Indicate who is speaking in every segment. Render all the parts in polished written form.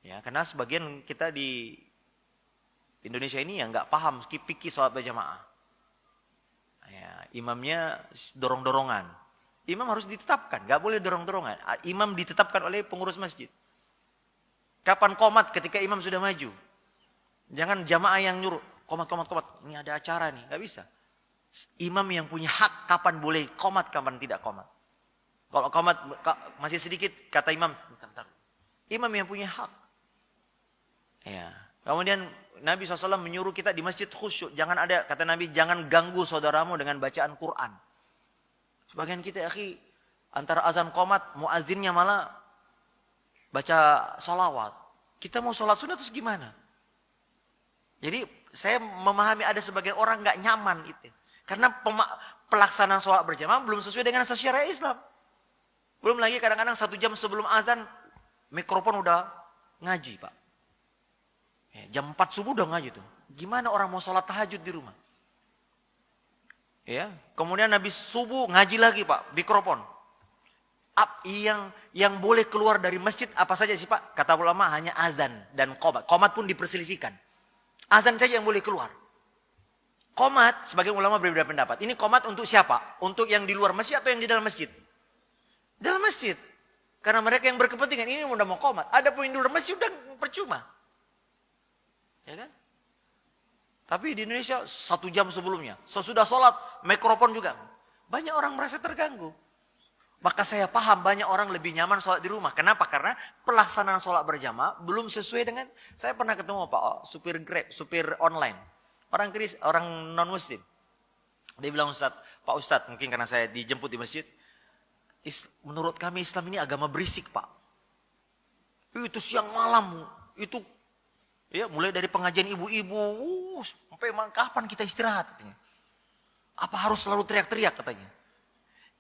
Speaker 1: Ya, karena sebagian kita di Indonesia ini yang nggak paham fikih sholat berjamaah. Ya, imamnya dorong-dorongan. Imam harus ditetapkan, nggak boleh dorong-dorongan. Imam ditetapkan oleh pengurus masjid. Kapan qomat? Ketika imam sudah maju. Jangan jamaah yang nyuruh, qomat. Ini ada acara nih, nggak bisa. Imam yang punya hak kapan boleh qomat, kapan tidak qomat. Kalau qomat masih sedikit, kata imam, bentar. Imam yang punya hak. Ya. Kemudian Nabi SAW menyuruh kita di masjid khusyuk. Jangan ada, kata Nabi, jangan ganggu saudaramu dengan bacaan Quran. Sebagian kita, akhi, antara azan qomat, muazzinnya malah baca salawat. Kita mau sholat sunat terus gimana? Jadi saya memahami ada sebagian orang nggak nyaman itu. Karena pelaksanaan sholat berjamaah belum sesuai dengan asas syariat Islam. Belum lagi kadang-kadang 1 jam sebelum azan, mikrofon udah ngaji, Pak. Jam 4 subuh udah ngaji tuh. Gimana orang mau sholat tahajud di rumah? Ya, kemudian habis subuh ngaji lagi, Pak, mikrofon. Yang boleh keluar dari masjid apa saja sih, Pak? Kata ulama hanya azan dan qomat. Qomat pun diperselisihkan. Azan saja yang boleh keluar. Qomat, sebagian ulama berbeda pendapat. Ini qomat untuk siapa? Untuk yang di luar masjid atau yang di dalam masjid? Dalam masjid. Karena mereka yang berkepentingan ini udah mau qomat. Ada pun yang di luar masjid udah percuma. Ya kan? Tapi di Indonesia 1 jam sebelumnya, sesudah sholat, mikrofon juga. Banyak orang merasa terganggu. Maka saya paham banyak orang lebih nyaman sholat di rumah. Kenapa? Karena pelaksanaan sholat berjamaah belum sesuai dengan, saya pernah ketemu Pak, supir Grab, supir online. Orang non-muslim. Dia bilang, Pak Ustadz, mungkin karena saya dijemput di masjid, menurut kami Islam ini agama berisik, Pak. Itu siang malam, itu ya mulai dari pengajian ibu-ibu, sampai kapan kita istirahat katanya. Apa harus selalu teriak-teriak katanya.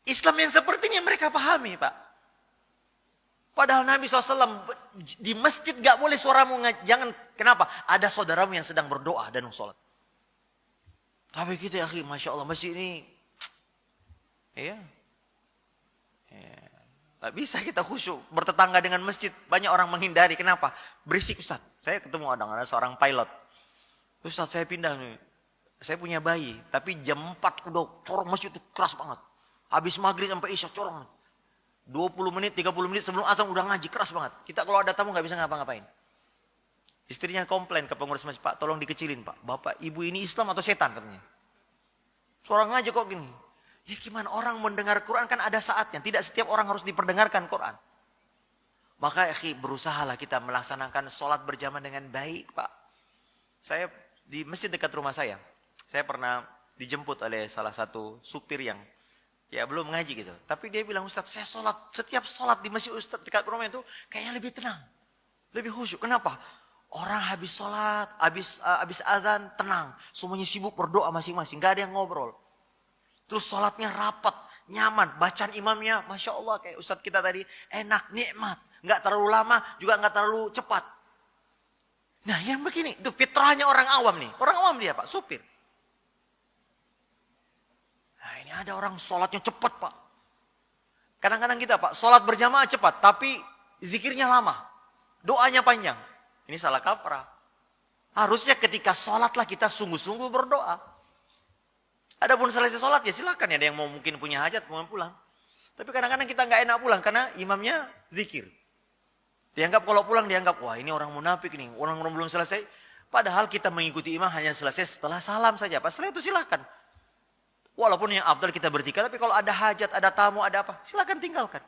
Speaker 1: Islam yang seperti ini yang mereka pahami, Pak. Padahal Nabi SAW di masjid gak boleh suaramu jangan. Kenapa? Ada saudaramu yang sedang berdoa dan sholat. Tapi kita ya, Masya Allah, masjid ini ya, gak bisa kita khusyuk. Bertetangga dengan masjid, banyak orang menghindari. Kenapa? Berisik, Ustaz. Saya ketemu ada seorang pilot. Ustaz, saya pindah nih. Saya punya bayi, tapi jam 4 udah corong masjid itu keras banget. Habis maghrib sampai isya corong. 20 menit, 30 menit sebelum azan udah ngaji, keras banget. Kita kalau ada tamu gak bisa ngapa-ngapain. Istrinya komplain ke pengurus masjid, Pak, tolong dikecilin, Pak. Bapak, ibu ini Islam atau setan katanya. Suara ngaji kok gini. Ya gimana, orang mendengar Quran kan ada saatnya. Tidak setiap orang harus diperdengarkan Quran. Maka berusahalah kita melaksanakan sholat berjamaah dengan baik, Pak. Saya di masjid dekat rumah saya pernah dijemput oleh salah satu supir yang ya belum ngaji gitu. Tapi dia bilang, Ustaz, saya setiap sholat di masjid Ustaz dekat rumah itu kayaknya lebih tenang. Lebih khusyuk. Kenapa? Orang habis sholat, habis azan, tenang. Semuanya sibuk berdoa masing-masing. Gak ada yang ngobrol. Terus sholatnya rapat, nyaman. Bacaan imamnya, Masya Allah, kayak Ustaz kita tadi, enak, nikmat. Gak terlalu lama, juga gak terlalu cepat. Nah yang begini, itu fitrahnya orang awam nih. Orang awam dia, Pak, supir. Nah ini ada orang sholatnya cepat, Pak. Kadang-kadang kita, Pak, sholat berjamaah cepat, tapi zikirnya lama. Doanya panjang. Ini salah kaprah. Harusnya ketika sholatlah kita sungguh-sungguh berdoa. Adapun selesai sholat ya silakan ya, ada yang mau mungkin punya hajat mau pulang. Tapi kadang-kadang kita nggak enak pulang karena imamnya zikir. Dianggap kalau pulang dianggap, wah ini orang munafik nih, orang belum selesai. Padahal kita mengikuti imam hanya selesai setelah salam saja. Pas setelah itu silakan. Walaupun yang abdal kita bertiga, tapi kalau ada hajat, ada tamu, ada apa, silakan tinggalkan.